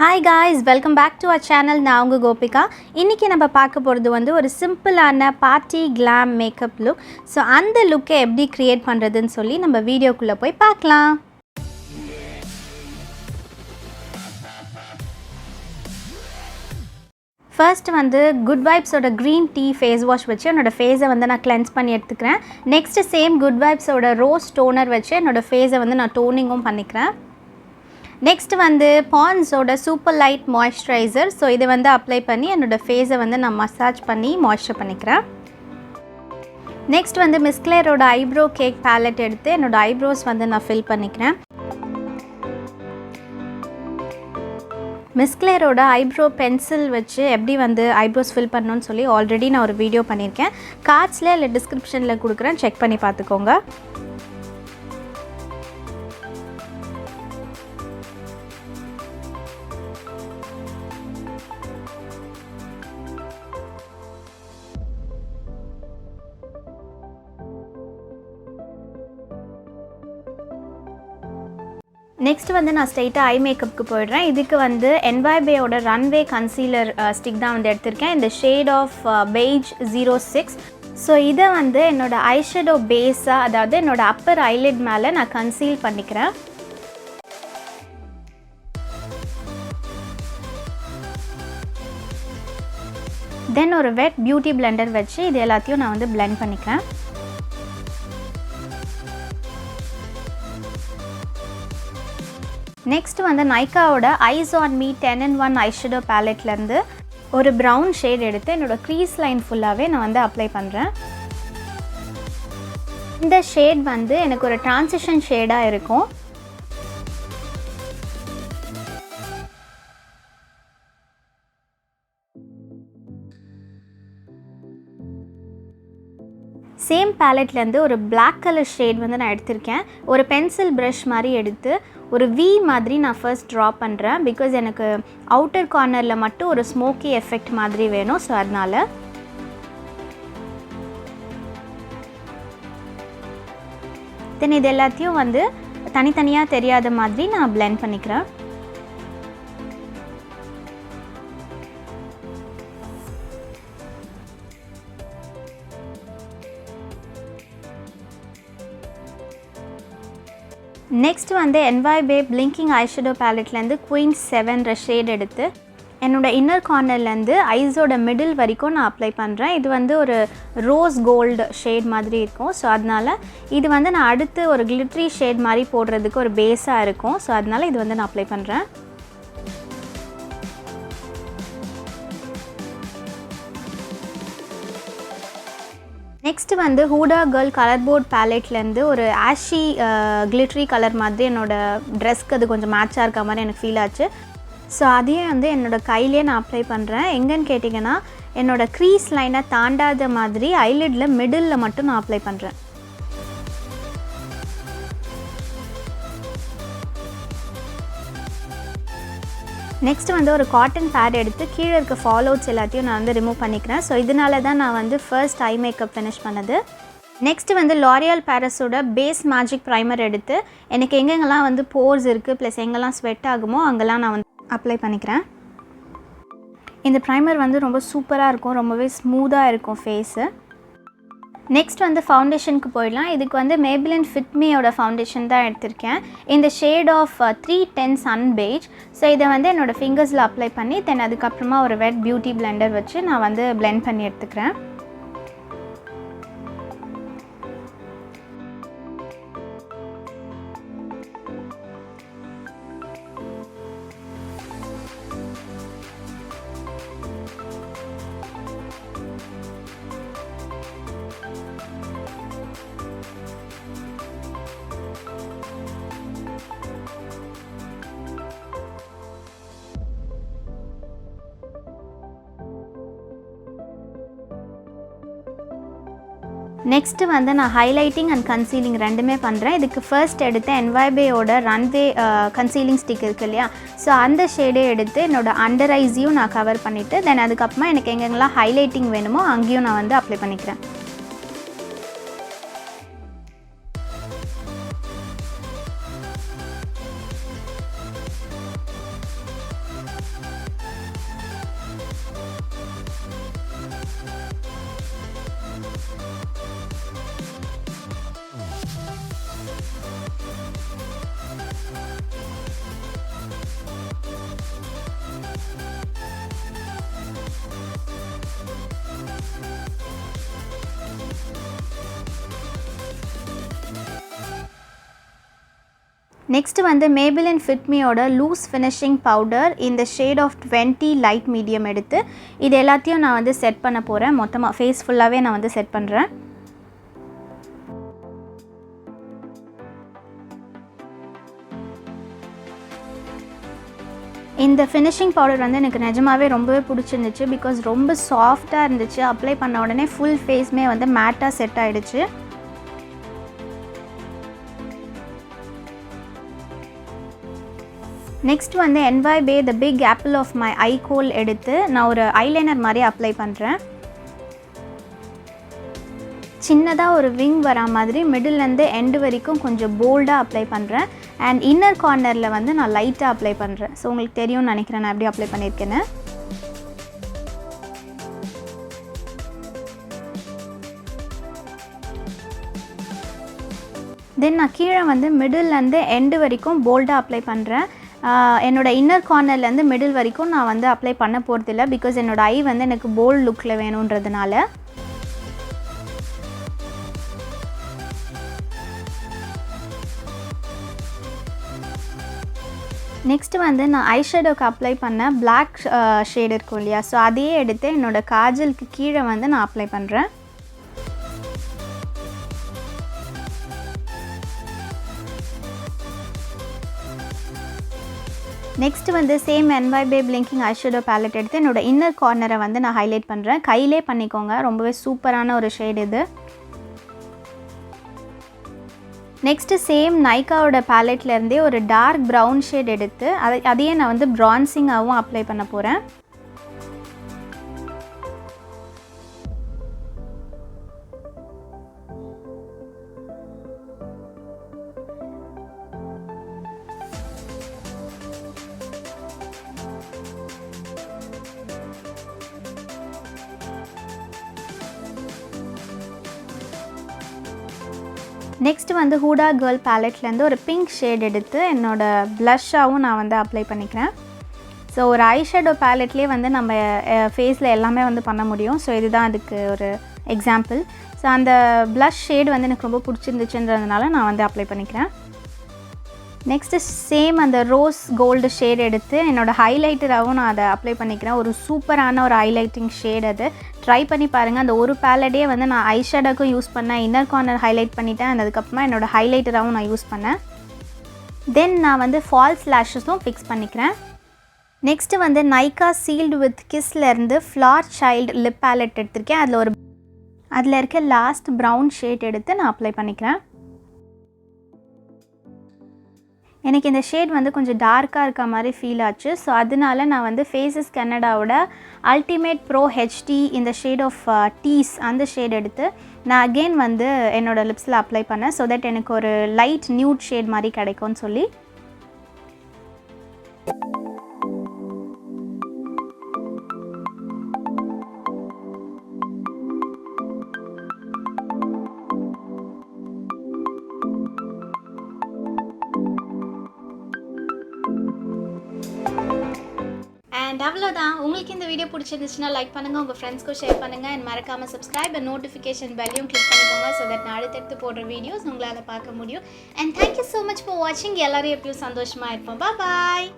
Hi guys, welcome back to our channel. நான் உங்க கோபிகா. இன்னைக்கு நம்ம பார்க்க போறது வந்து ஒரு சிம்பிளான party glam makeup look. So அந்த லுக்கை எப்படி கிரியேட் பண்றதுன்னு சொல்லி நம்ம வீடியோக்குள்ள போய் பார்க்கலாம். ஃபர்ஸ்ட் வந்து குட் வைப்ஸோட க்ரீன் டீ ஃபேஸ் வாஷ் வச்சு என்னோட ஃபேஸை வந்து நான் கிளென்ஸ் பண்ணி எடுத்துக்கிறேன். நெக்ஸ்ட் சேம் குட் வைப்ஸோட ரோஸ் டோனர் வச்சு என்னோட ஃபேஸை வந்து நான் டோனிங்கும் பண்ணிக்கிறேன். நெக்ஸ்ட் வந்து பாண்ட்ஸோட சூப்பர் லைட் மாய்ஸ்சரைசர். ஸோ இதை வந்து அப்ளை பண்ணி என்னோடய ஃபேஸை வந்து நான் மசாஜ் பண்ணி மாய்ஸ்சர் பண்ணிக்கிறேன். நெக்ஸ்ட் வந்து மிஸ் கிளேரோட ஐப்ரோ கேக் பேலட் எடுத்து என்னோடய ஐப்ரோஸ் வந்து நான் ஃபில் பண்ணிக்கிறேன். மிஸ் கிளேரோட ஐப்ரோ பென்சில் வச்சு எப்படி வந்து ஐப்ரோஸ் ஃபில் பண்ணணும்னு சொல்லி ஆல்ரெடி நான் ஒரு வீடியோ பண்ணியிருக்கேன். கார்ட்ஸில் இல்லை டிஸ்கிரிப்ஷனில் கொடுக்குறேன், செக் பண்ணி பார்த்துக்கோங்க. நெக்ஸ்ட் வந்து நான் ஸ்ட்ரெயிட்டாக ஐ மேக்கப்புக்கு போயிடுறேன். இதுக்கு வந்து என்வைபேயோட ரன்வே கன்சீலர் ஸ்டிக் தான் வந்து எடுத்திருக்கேன். இந்த ஷேட் ஆஃப் பெய்ஜ் 06. ஸோ இதை வந்து என்னோடய ஐஷேடோ பேஸாக, அதாவது என்னோடய அப்பர் ஐலிட் மேலே நான் கன்சீல் பண்ணிக்கிறேன். தென் ஒரு வெட் பியூட்டி பிளெண்டர் வச்சு இது எல்லாத்தையும் நான் வந்து பிளெண்ட் பண்ணிக்கிறேன். நெக்ஸ்ட் வந்து நைக்காவோட eyes on me 10-in-1 eyeshadow பேலட்லேருந்து ஒரு ப்ரௌன் ஷேட் எடுத்து என்னோடய க்ரீஸ் லைன் ஃபுல்லாகவே நான் வந்து அப்ளை பண்ணுறேன். இந்த ஷேட் வந்து எனக்கு ஒரு ட்ரான்சிஷன் ஷேடாக இருக்கும். சேம் பேலட்லேருந்து ஒரு பிளாக் கலர் ஷேட் வந்து நான் எடுத்திருக்கேன். ஒரு பென்சில் ப்ரஷ் மாதிரி எடுத்து ஒரு வி மாதிரி நான் ஃபர்ஸ்ட் ட்ரா பண்ணுறேன். பிகாஸ் எனக்கு அவுட்டர் கார்னரில் மட்டும் ஒரு ஸ்மோக்கி எஃபெக்ட் மாதிரி வேணும். ஸோ அதனால் தென் இது எல்லாத்தையும் வந்து தனித்தனியாக தெரியாத மாதிரி நான் பிளெண்ட் பண்ணிக்கிறேன். நெக்ஸ்ட் வந்து என்வைபே பிளிங்கிங் ஐஷேடோ பேலட்லேருந்து குயின் 7 ஷேட் எடுத்து என்னோடய இன்னர் கார்னர்லேருந்து ஐஸோட மிடில் வரைக்கும் நான் அப்ளை பண்ணுறேன். இது வந்து ஒரு ரோஸ் கோல்டு ஷேட் மாதிரி இருக்கும். ஸோ அதனால் இது வந்து நான் அடுத்து ஒரு கிளிட்ரி ஷேட் மாதிரி போடுறதுக்கு ஒரு பேஸாக இருக்கும். ஸோ அதனால் இது வந்து நான் அப்ளை பண்ணுறேன். நெக்ஸ்ட் வந்து ஹூடா கேர்ள் கலர் போர்ட் பேலட்லேருந்து ஒரு ஆஷி கிளிட்ரி கலர் மாதிரி என்னோடய ட்ரெஸ்க்கு அது கொஞ்சம் மேட்சாக இருக்க மாதிரி எனக்கு ஃபீல் ஆச்சு. ஸோ அதையும் வந்து என்னோடய கையிலே நான் அப்ளை பண்ணுறேன். எங்கன்னு கேட்டிங்கன்னா என்னோடய க்ரீஸ் லைனை தாண்டாத மாதிரி ஐலிட்டில் மிடில் மட்டும் நான் அப்ளை பண்ணுறேன். நெக்ஸ்ட் வந்து ஒரு காட்டன் பேட் எடுத்து கீழே இருக்க ஃபாலோட்ஸ் எல்லாத்தையும் நான் வந்து ரிமூவ் பண்ணிக்கிறேன். ஸோ இதனால தான் நான் வந்து ஃபர்ஸ்ட் ஐ மேக்கப் ஃபினிஷ் பண்ணது. நெக்ஸ்ட் வந்து லாரியல் பாரஸோட பேஸ் மேஜிக் ப்ரைமர் எடுத்து எனக்கு எங்கெங்கெல்லாம் வந்து போர்ஸ் இருக்குது ப்ளஸ் எங்கெல்லாம் ஸ்வெட் ஆகுமோ அங்கெல்லாம் நான் வந்து அப்ளை பண்ணிக்கிறேன். இந்த ப்ரைமர் வந்து ரொம்ப சூப்பராக இருக்கும், ரொம்பவே ஸ்மூத்தாக இருக்கும் ஃபேஸு. நெக்ஸ்ட் வந்து ஃபவுண்டேஷனுக்கு போயிடலாம். இதுக்கு வந்து மேபிலின் ஃபிட்மியோட ஃபவுண்டேஷன் தான் எடுத்திருக்கேன். இந்த shade of 310 sun beige. So இதை வந்து என்னோடய ஃபிங்கர்ஸில் அப்ளை பண்ணி தென் அதுக்கப்புறமா ஒரு வெட் பியூட்டி பிளெண்டர் வச்சு நான் வந்து பிளெண்ட் பண்ணி எடுத்துக்கிறேன். நெக்ஸ்ட்டு வந்து நான் ஹைலைட்டிங் அண்ட் கன்சீலிங் ரெண்டுமே பண்ணுறேன். இதுக்கு ஃபர்ஸ்ட் எடுத்து என்வைபேயோட ரன்வே கன்சீலிங் ஸ்டிக் இருக்குது இல்லையா, ஸோ அந்த ஷேடே எடுத்து என்னோடய அண்டர் ஐஸையும் நான் கவர் பண்ணிவிட்டு தென் அதுக்கப்புறமா எனக்கு எங்கெங்கெல்லாம் ஹைலைட்டிங் வேணுமோ அங்கேயும் நான் வந்து அப்ளை பண்ணிக்கிறேன். நெக்ஸ்ட் வந்து Maybelline Fit Meயோட லூஸ் ஃபினிஷிங் பவுடர் இந்த ஷேட் ஆஃப் 20 லைட் மீடியம் எடுத்து இது எல்லாத்தையும் நான் வந்து செட் பண்ண போகிறேன். மொத்தமாக ஃபேஸ் ஃபுல்லாகவே நான் வந்து செட் பண்ணுறேன். இந்த ஃபினிஷிங் பவுடர் வந்து எனக்கு நிஜமாவே ரொம்பவே பிடிச்சிருந்துச்சு. பிகாஸ் ரொம்ப சாஃப்டாக இருந்துச்சு. அப்ளை பண்ண உடனே ஃபுல் ஃபேஸுமே வந்து மேட்டாக செட் ஆகிடுச்சு. நெக்ஸ்ட் வந்து NYB the big apple of my eye kohl எடுத்து நான் ஒரு ஐலைனர் மாதிரி அப்ளை பண்ணுறேன். சின்னதாக ஒரு விங் வரா மாதிரி மிடில்லேருந்து எண்டு வரைக்கும் கொஞ்சம் போல்டாக அப்ளை பண்ணுறேன். அண்ட் இன்னர் கார்னரில் வந்து நான் லைட்டாக அப்ளை பண்ணுறேன். ஸோ உங்களுக்கு தெரியும்னு நினைக்கிறேன் நான் எப்படி அப்ளை பண்ணியிருக்கேன்னு. தென் நான் கீழே வந்து மிடில்லேருந்து எண்டு வரைக்கும் போல்டாக அப்ளை பண்ணுறேன். என்னோட இன்னர் கார்னர்லேருந்து மிடில் வரைக்கும் நான் வந்து அப்ளை பண்ண போகிறதில்ல. பிகாஸ் என்னோடய ஐ வந்து எனக்கு போல்ட் லுக்கில் வேணுன்றதுனால. நெக்ஸ்ட்டு வந்து நான் ஐஷேடோக்கு அப்ளை பண்ண பிளாக் ஷேட் இருக்கும் இல்லையா, ஸோ அதையே எடுத்து என்னோடய காஜலுக்கு கீழே வந்து நான் அப்ளை பண்ணுறேன். நெக்ஸ்ட்டு வந்து same NYB blinking eyeshadow ballot எடுத்து என்னோட இன்னர் கார்னரை வந்து நான் ஹைலைட் பண்ணுறேன். கையிலே பண்ணிக்கோங்க, ரொம்பவே சூப்பரான ஒரு ஷேட் இது. நெக்ஸ்ட்டு சேம் நைக்காவோட பேலட்லேருந்தே ஒரு டார்க் ப்ரௌன் ஷேட் எடுத்து அதையே நான் வந்து ப்ரான்சிங்காகவும் அப்ளை பண்ண போகிறேன். நெக்ஸ்ட் வந்து ஹூடா கேர்ள் பேலட்லேருந்து ஒரு பிங்க் ஷேட் எடுத்து என்னோடய ப்ளஷ்ஷாகவும் நான் வந்து அப்ளை பண்ணிக்கிறேன். ஸோ ஒரு ஐஷேடோ பேலட்லேயே வந்து நம்ம ஃபேஸில் எல்லாமே வந்து பண்ண முடியும். ஸோ இதுதான் அதுக்கு ஒரு எக்ஸாம்பிள். ஸோ அந்த ப்ளஷ் ஷேட் வந்து எனக்கு ரொம்ப பிடிச்சிருந்துச்சுன்றதுனால நான் வந்து அப்ளை பண்ணிக்கிறேன். நெக்ஸ்ட்டு சேம் அந்த ரோஸ் கோல்டு ஷேட் எடுத்து என்னோடய ஹைலைட்டராகவும் நான் அதை அப்ளை பண்ணிக்கிறேன். ஒரு சூப்பரான ஒரு ஹைலைட்டிங் ஷேட் அது. ட்ரை பண்ணி பாருங்கள். அந்த ஒரு பேலட்டே வந்து நான் ஐஷேடோக்கும் யூஸ் பண்ணேன், இன்னர் கார்னர் ஹைலைட் பண்ணிட்டேன், அண்ட் அதுக்கப்புறமா என்னோடய ஹைலைட்டராகவும் நான் யூஸ் பண்ணேன். தென் நான் வந்து ஃபால்ஸ் லேஷஸும் ஃபிக்ஸ் பண்ணிக்கிறேன். நெக்ஸ்ட்டு வந்து நைக்கா சீல்டு வித் கிஸ்லேருந்து ஃப்ளார் சைல்டு லிப் பேலட் எடுத்திருக்கேன். அதில் இருக்க லாஸ்ட் ப்ரௌன் ஷேட் எடுத்து நான் அப்ளை பண்ணிக்கிறேன். எனக்கு இந்த ஷேட் வந்து கொஞ்சம் டார்க்காக இருக்க மாதிரி ஃபீல் ஆச்சு. ஸோ அதனால நான் வந்து ஃபேஸஸ் கனடாவோட அல்டிமேட் ப்ரோ ஹெச்டி இந்த ஷேட் ஆஃப் டீஸ் அந்த ஷேட் எடுத்து நான் அகெயின் வந்து என்னோடய லிப்ஸில் அப்ளை பண்ணேன். ஸோ தட் எனக்கு ஒரு லைட் நியூட் ஷேட் மாதிரி கிடைக்கும்னு சொல்லி. அண்ட் அவ்வளோதான். உங்களுக்கு இந்த வீடியோ பிடிச்சிருந்துச்சுன்னா லைக் பண்ணுங்கள், உங்கள் ஃப்ரெண்ட்ஸ்க்கும் ஷேர் பண்ணுங்கள், அண்ட் மறக்காமல் சப்ஸ்கிரைப் அண்ட் நோட்டிஃபிகேஷன் பெல்லையும் கிளிக் பண்ணிக்கோங்க. ஸோ தட் நான் அடுத்தடுத்து போடுற வீடியோஸ் உங்களால் பார்க்க முடியும். And thank you so much for வாட்சிங். எல்லோரும் எப்பயும் சந்தோஷமாக இருப்போம். பாய்.